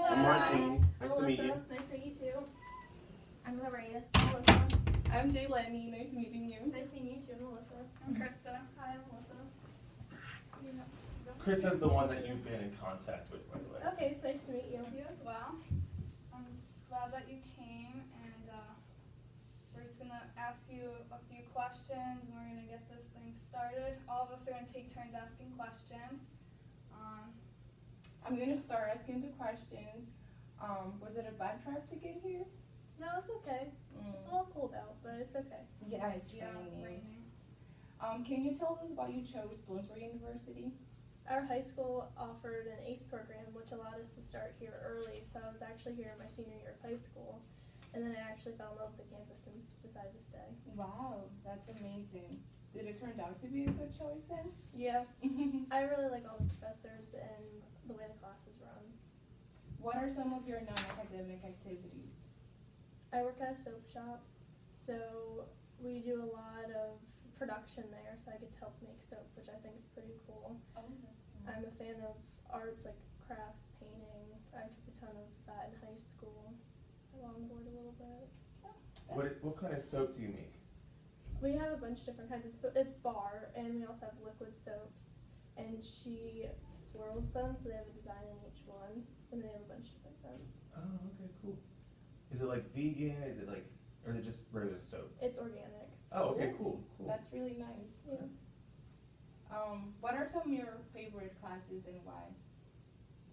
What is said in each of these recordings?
I'm Martine. Nice to meet you. Nice to meet you too. I'm Maria. Melissa. I'm Jay Lenny. Nice meeting you. Nice meeting you too, Melissa. I'm Krista. Hi, I'm Melissa. Krista's the one that you've been in contact with, by the way. Okay, it's nice to meet you. You as well. I'm glad that you came, and we're just going to ask you a few questions, and we're going to get this thing started. All of us are going to take turns asking questions. I'm going to start asking the questions. Was it a bad drive to get here? No, it's okay. It's a little cold out, but it's okay. Yeah, it's raining. Can you tell us why you chose Bloomsbury University? Our high school offered an ACE program, which allowed us to start here early, so I was actually here in my senior year of high school, and then I actually fell in love with the campus and decided to stay. Wow, that's amazing. Did it turn out to be a good choice then? Yeah. I really like all the professors and the way the classes run. What are some of your non-academic activities? I work at a soap shop, so we do a lot of production there, so I get to help make soap, which I think is pretty cool. Oh, that's nice. I'm a fan of arts like crafts, painting. I took a ton of that in high school. I longboard a little bit. What kind of soap do you make? We have a bunch of different kinds. It's bar, and we also have liquid soaps. And she swirls them, so they have a design in each one, and they have a bunch of different scents. Oh, okay, cool. Is it like vegan? Is it like, or is it just regular soap? It's organic. Oh, okay, Yeah. cool. That's really nice. Yeah. What are some of your favorite classes and why?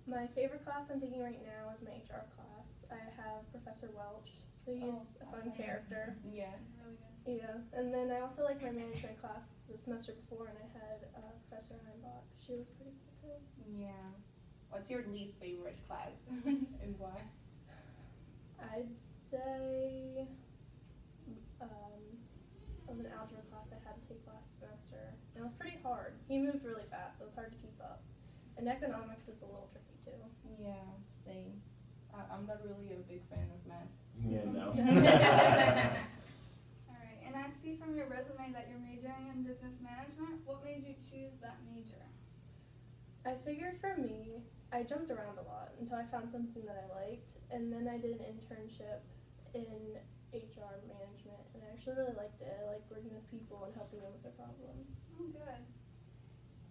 My favorite class I'm taking right now is my HR class. I have Professor Welch, so he's a fun character. Yeah. It's really good. Yeah, and then I also like my management class the semester before, and I had Professor Heimbach. She was pretty cool too. Yeah. What's your least favorite class and why? I'd say of an algebra class I had to take last semester. And it was pretty hard. He moved really fast, so it's hard to keep up. And economics is a little tricky too. Yeah, same. I'm not really a big fan of math. Yeah, no. Alright, and I see from your resume that you're majoring in business management. What made you choose that major? I figured for me, I jumped around a lot until I found something that I liked, and then I did an internship in HR management, and I actually really liked it. I like working with people and helping them with their problems. Oh, good.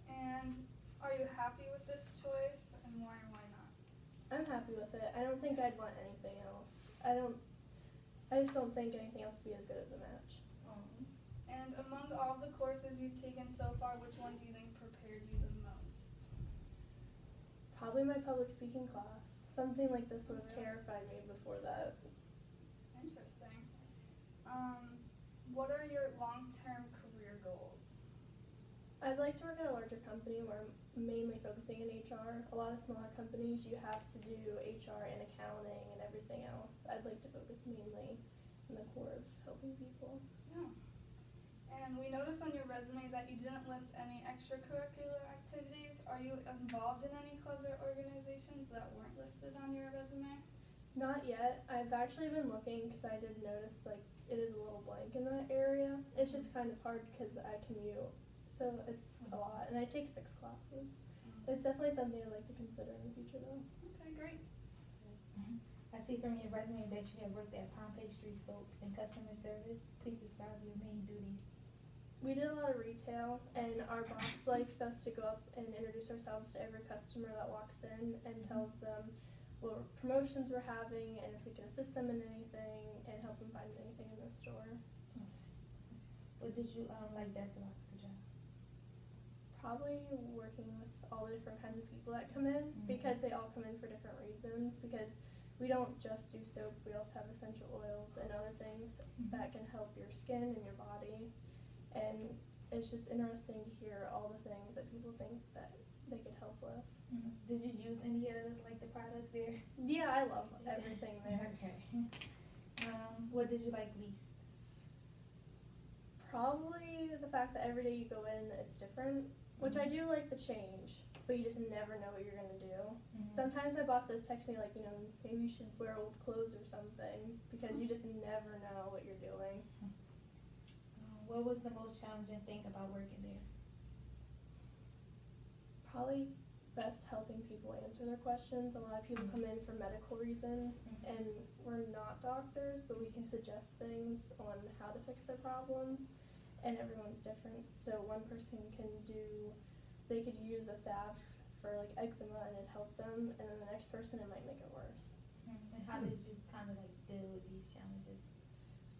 And are you happy with this choice, and why or why not? I'm happy with it. I don't think I'd want anything else. I just don't think anything else would be as good as a match. And among all the courses you've taken so far, which one do you think prepared you the most? Probably my public speaking class. Something like this would have terrified me before that. Interesting. What are your long-term career goals? I'd like to work at a larger company where I'm mainly focusing in HR. A lot of smaller companies, you have to do HR and accounting and everything else. I'd like to focus mainly in the core of helping people. Yeah. And we noticed on your resume that you didn't list any extracurricular activities. Are you involved in any clubs or organizations that weren't listed on your resume? Not yet. I've actually been looking because I did notice like it is a little blank in that area. It's just kind of hard because I commute, so it's a lot, and I take 6 classes. It's definitely something I'd like to consider in the future though. Okay, great. I see from your resume that you have worked at Pompey Street Soap in customer service. Please describe your main duties. We did a lot of retail, and our boss likes us to go up and introduce ourselves to every customer that walks in and tells them what promotions we're having and if we can assist them in anything and help them find anything in the store. What did you like best about the job? Probably working with all the different kinds of people that come in because they all come in for different reasons, because we don't just do soap, we also have essential oils and other things that can help your skin and your body. And it's just interesting to hear all the things that people think that they could help with. Did you use any of like the products there? Yeah, I love everything there. Okay. What did you like least? Probably the fact that every day you go in, it's different, which I do like the change, but you just never know what you're gonna do. Sometimes my boss does text me like, maybe you should wear old clothes or something, because you just never know what you're doing. What was the most challenging thing about working there? Probably best helping people answer their questions. A lot of people come in for medical reasons, and we're not doctors, but we can suggest things on how to fix their problems, and everyone's different. So one person they could use a salve for like eczema and it helped them, and then the next person it might make it worse. And how did you kind of like deal with these challenges?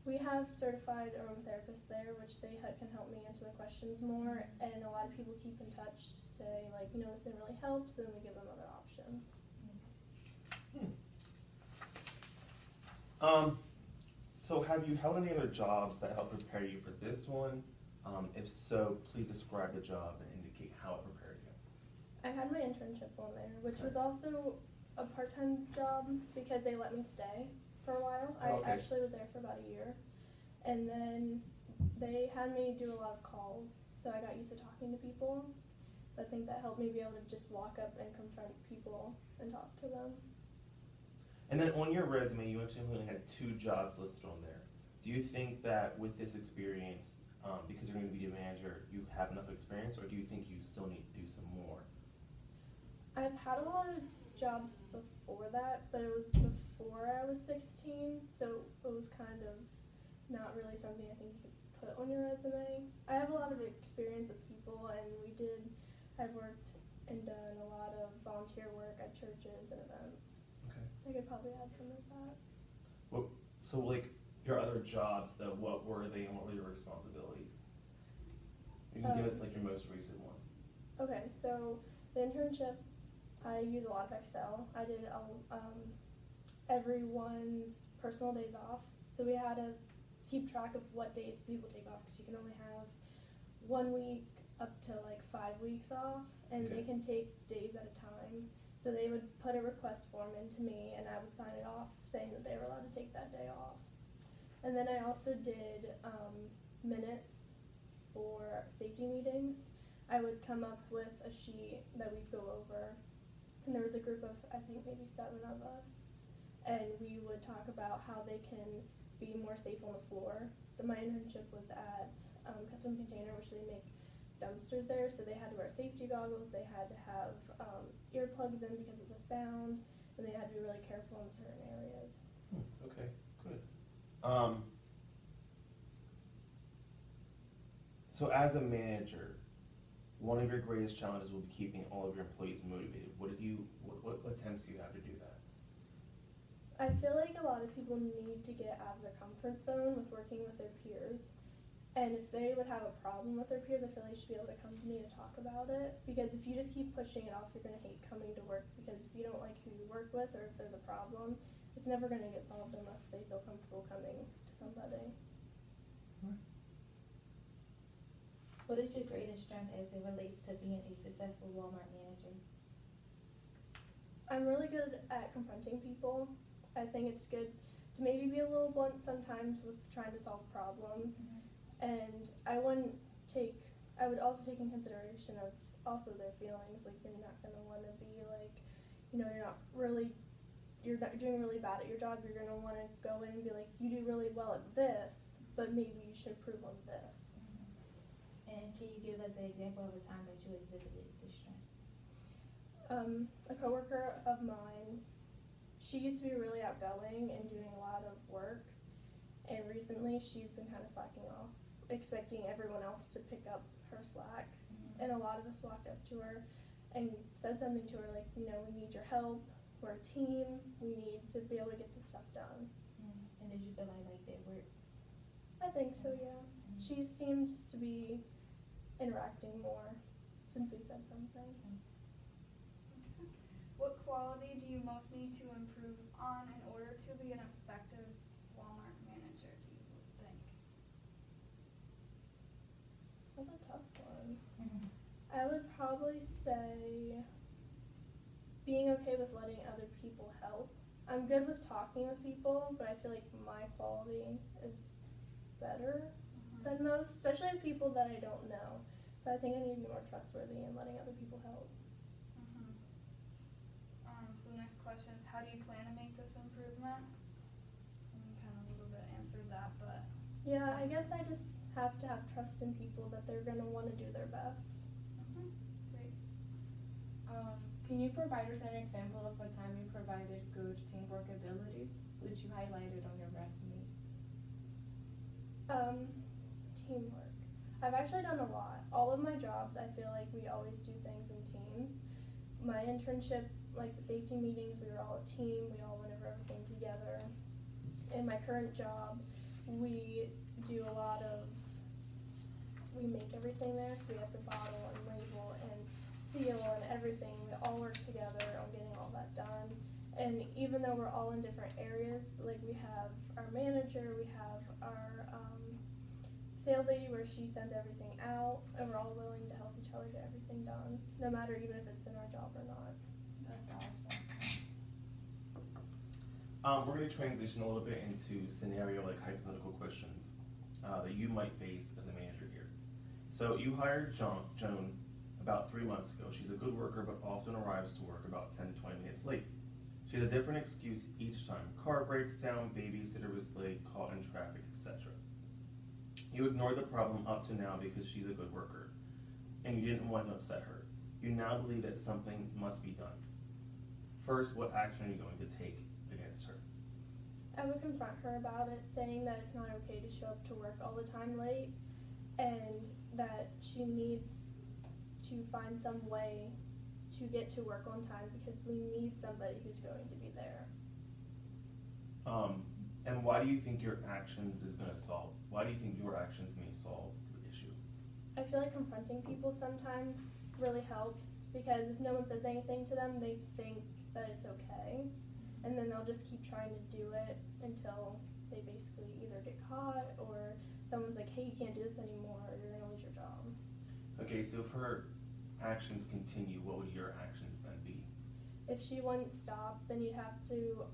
We have certified aromatherapists there, which they can help me answer the questions more, and a lot of people keep in touch, say like, this didn't really help, so then we give them other options. So have you held any other jobs that helped prepare you for this one? If so, please describe the job and indicate how it prepared you. I had my internship on there, which Okay. was also a part-time job because they let me stay for a while. Oh, okay. I actually was there for about a year, and then they had me do a lot of calls, so I got used to talking to people. So I think that helped me be able to just walk up and confront people and talk to them. And then on your resume, you actually only had 2 jobs listed on there. Do you think that with this experience, because you're going to be a manager, you have enough experience, or do you think you still need to do some more? I've had a lot of jobs before that, but it was before I was 16, so it was kind of not really something I think you could put on your resume. I have a lot of experience with people, and I've worked and done a lot of volunteer work at churches and events. Okay. So I could probably add some of that. So like your other jobs, though, what were they and what were your responsibilities? You can give us like your most recent one. Okay, so the internship, I use a lot of Excel. I did everyone's personal days off. So we had to keep track of what days people take off, because you can only have 1 week up to like 5 weeks off, and Okay. they can take days at a time. So they would put a request form into me, and I would sign it off saying that they were allowed to take that day off. And then I also did minutes for safety meetings. I would come up with a sheet that we'd go over, and there was a group of, I think, maybe 7 of us, and we would talk about how they can be more safe on the floor. My internship was at Custom Container, which they make dumpsters there, so they had to wear safety goggles, they had to have earplugs in because of the sound, and they had to be really careful in certain areas. Okay, good. So as a manager, one of your greatest challenges will be keeping all of your employees motivated. What attempts do you have to do that? I feel like a lot of people need to get out of their comfort zone with working with their peers. And if they would have a problem with their peers, I feel like they should be able to come to me to talk about it. Because if you just keep pushing it off, you're going to hate coming to work, because if you don't like who you work with, or if there's a problem, it's never going to get solved unless they feel comfortable coming to somebody. What is your greatest strength as it relates to being a successful Walmart manager? I'm really good at confronting people. I think it's good to maybe be a little blunt sometimes with trying to solve problems. And I would also take in consideration of also their feelings. Like, you're not going to want to be like, you're not doing really bad at your job. You're going to want to go in and be like, you do really well at this, but maybe you should improve on this. And can you give us an example of a time that you exhibited this strength? A coworker of mine, she used to be really outgoing and doing a lot of work, and recently she's been kind of slacking off, expecting everyone else to pick up her slack. And a lot of us walked up to her and said something to her like, we need your help, we're a team, we need to be able to get this stuff done. And did you feel like that worked? I think so, yeah. She seems to be interacting more since we said something. What quality do you most need to improve on in order to be an effective Walmart manager, do you think? That's a tough one. I would probably say being okay with letting other people help. I'm good with talking with people, but I feel like my quality is better than most, especially with people that I don't know. So I think I need to be more trustworthy in letting other people help. So the next question is, how do you plan to make this improvement? And you kind of a little bit answered that, but. Yeah, I guess I just have to have trust in people that they're going to want to do their best. Great. Can you provide us an example of a time you provided good teamwork abilities, which you highlighted on your resume? Teamwork. I've actually done a lot. All of my jobs, I feel like we always do things in teams. My internship, like the safety meetings, we were all a team. We all went over everything together. In my current job, we do a lot of, we make everything there, so we have to bottle and label and seal and everything. We all work together on getting all that done. And even though we're all in different areas, like we have our manager, we have our sales lady where she sends everything out, and we're all willing to help each other get everything done, no matter even if it's in our job or not. That's awesome. We're going to transition a little bit into scenario, like hypothetical questions that you might face as a manager here. So you hired Joan about 3 months ago. She's a good worker, but often arrives to work about 10 to 20 minutes late. She has a different excuse each time. Car breaks down, babysitter was late, caught in traffic, etc. You ignored the problem up to now because she's a good worker, and you didn't want to upset her. You now believe that something must be done. First, what action are you going to take against her? I would confront her about it, saying that it's not okay to show up to work all the time late, and that she needs to find some way to get to work on time because we need somebody who's going to be there. And why do you think your actions is going to solve? Why do you think your actions may solve the issue? I feel like confronting people sometimes really helps because if no one says anything to them, they think that it's okay, and then they'll just keep trying to do it until they basically either get caught or someone's like, hey, you can't do this anymore, or you're gonna lose your job. Okay, so if her actions continue, what would your actions then be? If she wouldn't stop, then you'd have to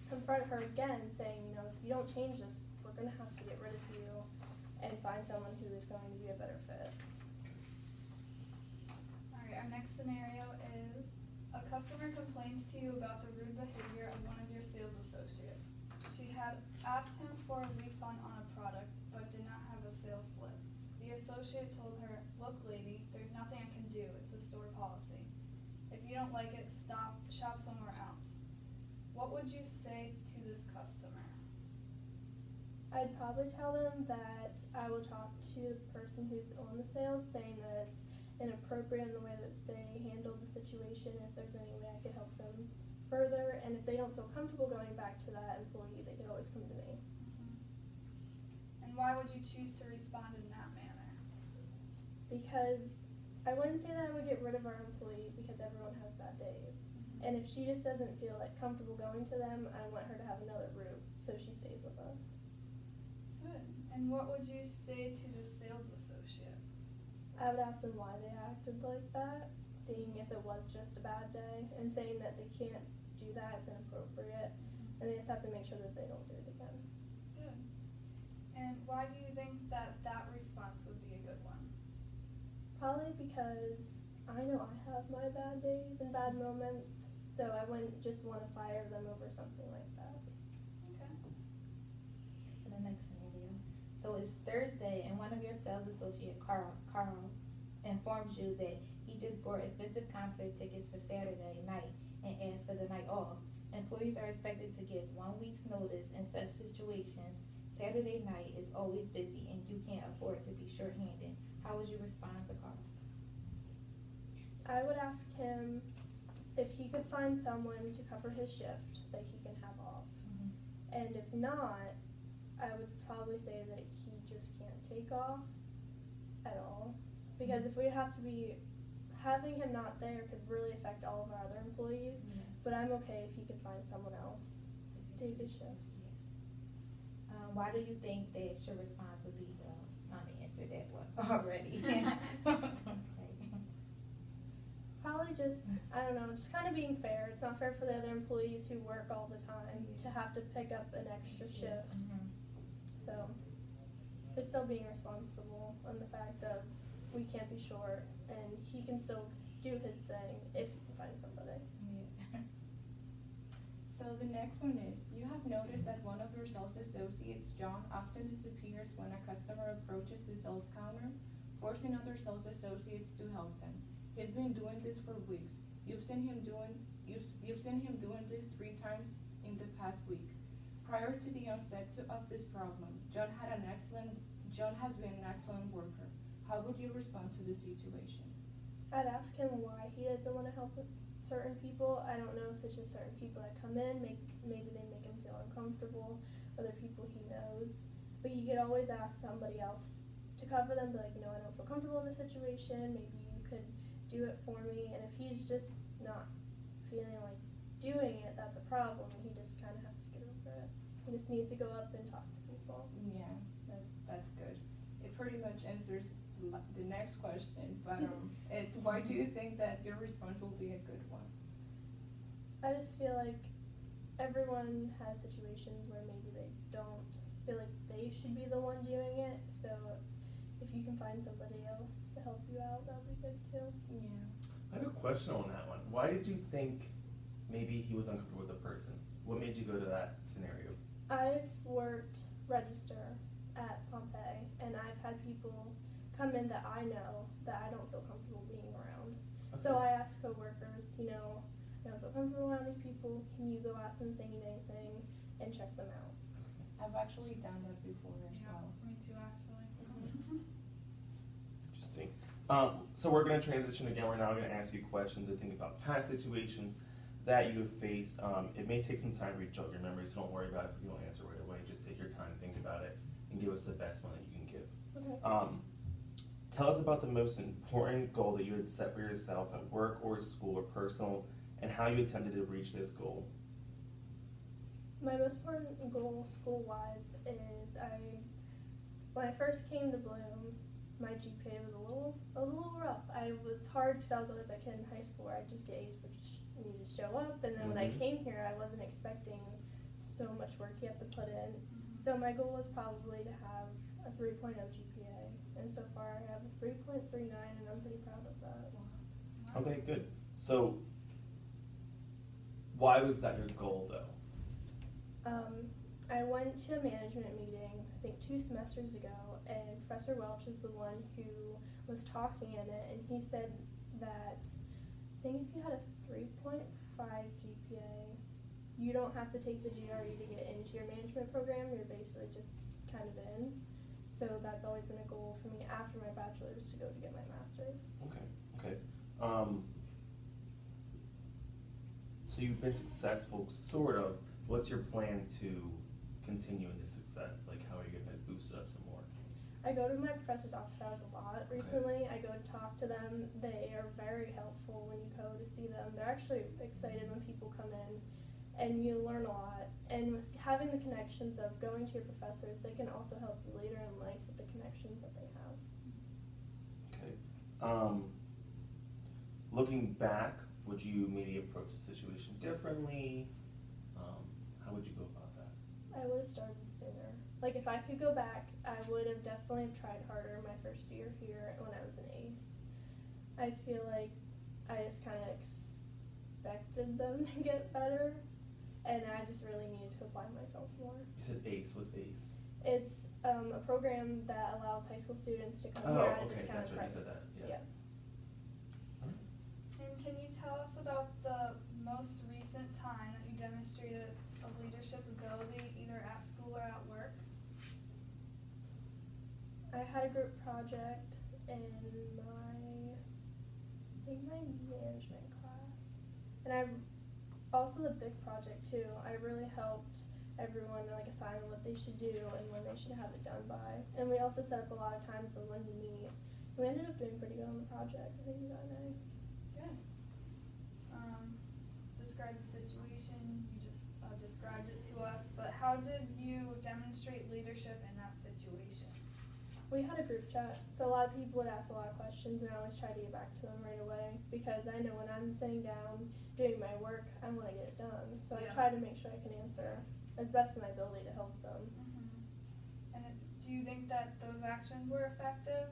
confront her again, saying, if you don't change this, we're gonna have to get rid of you and find someone who is going to be a better fit. Alright, our next scenario is a customer complains to you about the rude behavior of one of your sales associates. She had asked him for a refund on a product, but did not have a sales slip. The associate told her, look lady, there's nothing I can do, it's a store policy. If you don't like it, shop somewhere else. What would you say to this customer? I'd probably tell them that I will talk to the person who's on the sales, saying that it's inappropriate in the way that they handled the situation, if there's any way I could help them further, and if they don't feel comfortable going back to that employee, they could always come to me. And why would you choose to respond in that manner? Because I wouldn't say that I would get rid of our employee because everyone has bad days. And if she just doesn't feel like comfortable going to them, I want her to have another route so she stays with us. Good. And what would you say to the sales associate? I would ask them why they acted like that, seeing if it was just a bad day, and saying that they can't do that, it's inappropriate, and they just have to make sure that they don't do it again. Good. And why do you think that that response would be a good one? Probably because I know I have my bad days and bad moments, so I wouldn't just want to fire them over something like that. Okay. For the next scenario. So it's Thursday and one of your sales associate, Carl, informs you that he just bought expensive concert tickets for Saturday night and asks for the night off. Employees are expected to give 1 week's notice in such situations. Saturday night is always busy and you can't afford to be short-handed. How would you respond to Carl? I would ask him if he could find someone to cover his shift that he can have off. Mm-hmm. And if not, I would probably say that he just can't take off at all. Because if we have to be, having him not there could really affect all of our other employees. Yeah. But I'm okay if he could find someone else to take his shift. Yeah. Why do you think that your response would be, well, Mommy answered that one already. Probably just, I don't know, just kind of being fair. It's not fair for the other employees who work all the time to have to pick up an extra shift. Mm-hmm. So it's still being responsible on the fact of we can't be short and he can still do his thing if he can find somebody. Yeah. So the next one is, you have noticed that one of your sales associates, John, often disappears when a customer approaches the sales counter, forcing other sales associates to help them. He's been doing this for weeks. You've seen him doing this 3 times in the past week. Prior to the onset of this problem, John has been an excellent worker. How would you respond to the situation? I'd ask him why he doesn't want to help with certain people. I don't know if it's just certain people that come in, maybe they make him feel uncomfortable, other people he knows. But you could always ask somebody else to cover them, be like, I don't feel comfortable in this situation, maybe you could do it for me. And if he's just not feeling like doing it, that's a problem, and he just kind of has to get over it. He just needs to go up and talk to people. Yeah, that's good. It pretty much answers the next question, but it's why do you think that your response will be a good one? I just feel like everyone has situations where maybe they don't feel like they should be the one doing it, so if you can find somebody else to help you out, that would be good too. Yeah. I have a question on that one. Why did you think maybe he was uncomfortable with the person? What made you go to that scenario? I've worked register at Pompeii, and I've had people come in that I know that I don't feel comfortable being around. Okay. So I ask coworkers, I don't feel comfortable around these people. Can you go ask them if they need anything and check them out? I've actually done that before as Yeah, well. me too, actually. Interesting. So we're going to transition again. We're now going to ask you questions and think about past situations that you have faced. It may take some time to jog your memory, so don't worry about it if you don't answer right away. Just take your time, think about it, and give us the best one that you can give. Okay. Tell us about the most important goal that you had set for yourself at work or school or personal, and how you attempted to reach this goal. My most important goal school-wise is when I first came to Bloom, my GPA was a little rough. I was hard because I was always like in high school where I'd just get A's for me to show up, and then when I came here, I wasn't expecting so much work you have to put in. So my goal was probably to have a 3.0 GPA, and so far I have a 3.39, and I'm pretty proud of that. Okay, good. So why was that your goal, though? I went to a management meeting, I think 2 semesters ago, and Professor Welch is the one who was talking in it, and he said that I think if you had a 3.5 GPA, you don't have to take the GRE to get into your management program. You're basically just kind of in. So that's always been a goal for me after my bachelor's to go to get my master's. Okay. So you've been successful, sort of. What's your plan to continue into success? Like, how are you going to boost it up some more? I go to my professor's office hours a lot recently. I go to talk to them. They are very helpful when you go to see them. They're actually excited when people come in, and you learn a lot. And with having the connections of going to your professors, they can also help you later in life with the connections that they have. Okay. Looking back, would you maybe approach the situation differently? How would you go about that? I would have started sooner. Like, if I could go back, I would have definitely tried harder my first year here when I was an ACE. I feel like I just kind of expected them to get better, and I just really needed to apply myself more. You said ACE. What's ACE? It's a program that allows high school students to come here at a okay, discounted that's right, price. you said that, yeah. And can you tell us about the most recent time that you demonstrated a leadership ability, either at school or at work? I had a group project in my management class, and also the big project too. I really helped everyone like assign what they should do and when they should have it done by. And we also set up a lot of times on when to meet. We ended up doing pretty good on the project. I think we got an A. Good. Describe the situation. You just described it to us, but how did you demonstrate leadership in that situation? We had a group chat, so a lot of people would ask a lot of questions, and I always try to get back to them right away because I know when I'm sitting down doing my work, I want to get it done. So I try to make sure I can answer as best of my ability to help them. And do you think that those actions were effective?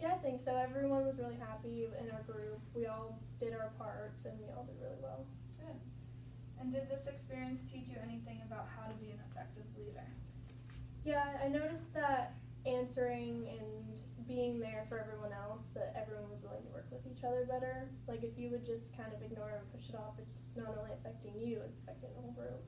Yeah, I think so. Everyone was really happy in our group. We all did our parts, and we all did really well. Good. And did this experience teach you anything about how to be an effective leader? Yeah, I noticed that answering and being there for everyone else, that everyone was willing to work with each other better. Like if you would just kind of ignore and push it off, it's not only affecting you, it's affecting the whole group.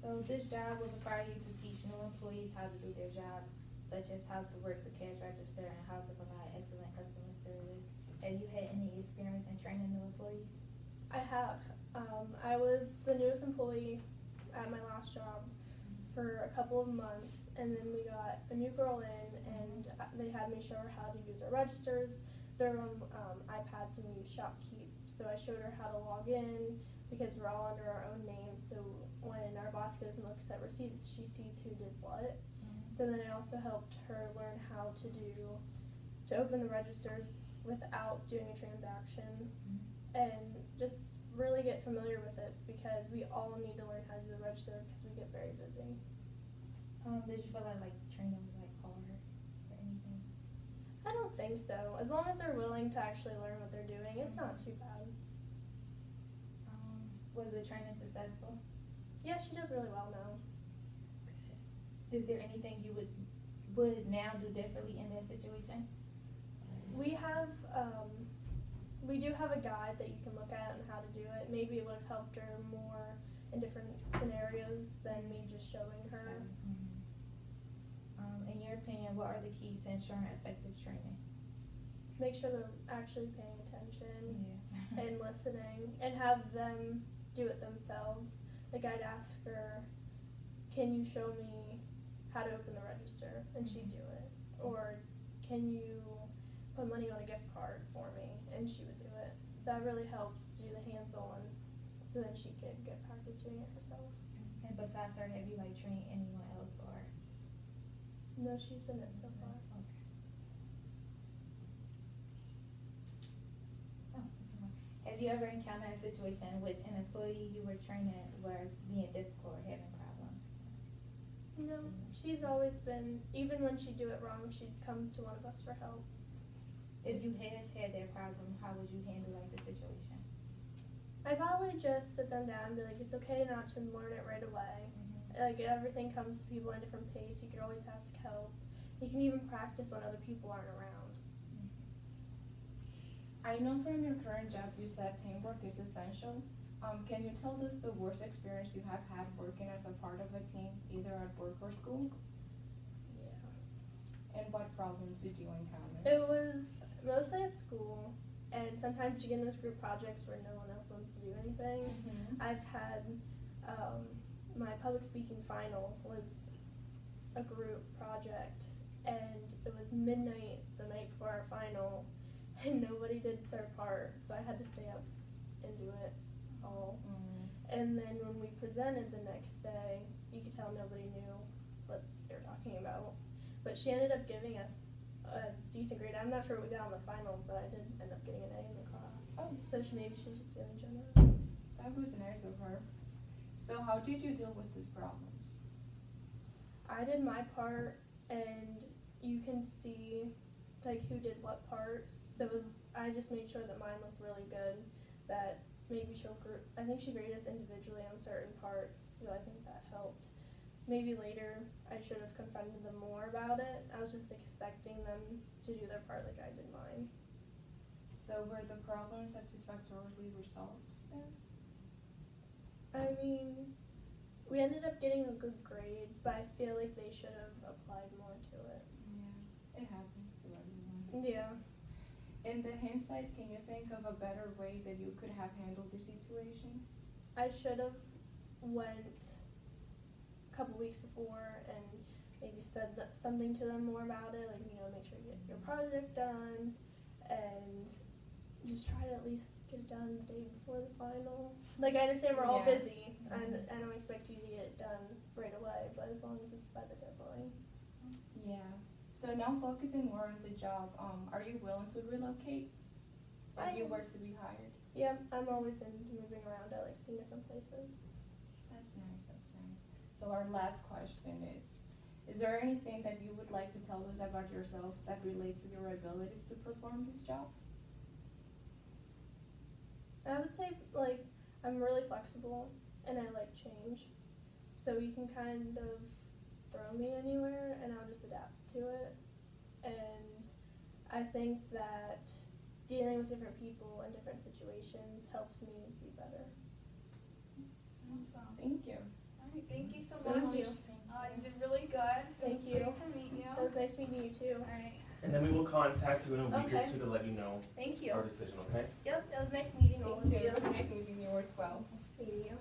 So this job will require you to teach new employees how to do their jobs, such as how to work the cash register and how to provide excellent customer service. Have you had any experience in training new employees? I have. I was the newest employee at my last job for a couple of months, and then we got a new girl in, and they had me show her how to use our registers. They're on iPads, and we use ShopKeep. So I showed her how to log in because we're all under our own names. So when our boss goes and looks at receipts, she sees who did what. So then I also helped her learn how to open the registers without doing a transaction, and just really get familiar with it because we all need to learn how to do the register because we get very busy. Did you feel like training was like hard or anything? I don't think so. As long as they're willing to actually learn what they're doing, it's not too bad. Was the training successful? Yeah, she does really well now. Is there anything you would now do differently in that situation? We do have a guide that you can look at and how to do it. Maybe it would have helped her more in different scenarios than me just showing her. In your opinion, what are the keys to ensuring effective training? Make sure they're actually paying attention Yeah. and listening, and have them do it themselves. Like I'd ask her, can you show me how to open the register? And she'd do it. Or can you put money on a gift card for me? And she would do it. So that really helps to do the hands-on, so then she could get practice doing it herself. And besides her, have you like trained anyone else or? No, she's been it so far. Okay. Have you ever encountered a situation in which an employee you were training was being difficult or having problems? No, she's always been, even when she'd do it wrong, she'd come to one of us for help. If you have had that problem, how would you handle like the situation? I'd probably just sit them down and be like, it's okay not to learn it right away. Like everything comes to people at a different pace. You can always ask help. You can even practice when other people aren't around. I know from your current job you said teamwork is essential. Can you tell us the worst experience you have had working as a part of a team, either at work or school? Yeah. And what problems did you encounter? It was mostly at school, and sometimes you get in those group projects where no one else wants to do anything. I've had my public speaking final was a group project, and it was midnight the night before our final, and nobody did their part, so I had to stay up and do it all. And then when we presented the next day, you could tell nobody knew what they were talking about. But she ended up giving us a decent grade. I'm not sure what we got on the final, but I did end up getting an A in the class. Oh. So maybe she was just feeling generous. That was nice of her. So how did you deal with these problems? I did my part, and you can see like who did what parts. So I just made sure that mine looked really good. That maybe I think she graded us individually on certain parts, so I think that helped. Maybe later I should have confronted them more about it. I was just expecting them to do their part like I did mine. So were the problems satisfactorily resolved then? I mean, we ended up getting a good grade, but I feel like they should have applied more to it. Yeah, it happens to everyone. Yeah. In the hindsight, can you think of a better way that you could have handled the situation? I should have went a couple weeks before and maybe said something to them more about it, like, make sure you get your project done, and just try to at least get it done the day before the final. Like, I understand we're all Yeah. busy, and I don't expect you to get it done right away, but as long as it's by the deadline. Yeah. So now focusing more on the job, are you willing to relocate if you were to be hired? Yeah, I'm always into moving around. I like seeing different places. That's nice, that's nice. So our last question is there anything that you would like to tell us about yourself that relates to your abilities to perform this job? I would say, like, I'm really flexible, and I like change. So you can kind of throw me anywhere, and I'll just adapt to it. And I think that dealing with different people and different situations helps me be better. Awesome. Thank you. All right, thank you so Thank much. you. You did really good. Thank It you. was great to meet you. It was nice meeting you too. All right. And then we will contact you in a week or Okay. two to let you know Thank you. our decision, okay? Yep, it was nice meeting all Thank of you. you. It was nice meeting you as well. Nice meeting you.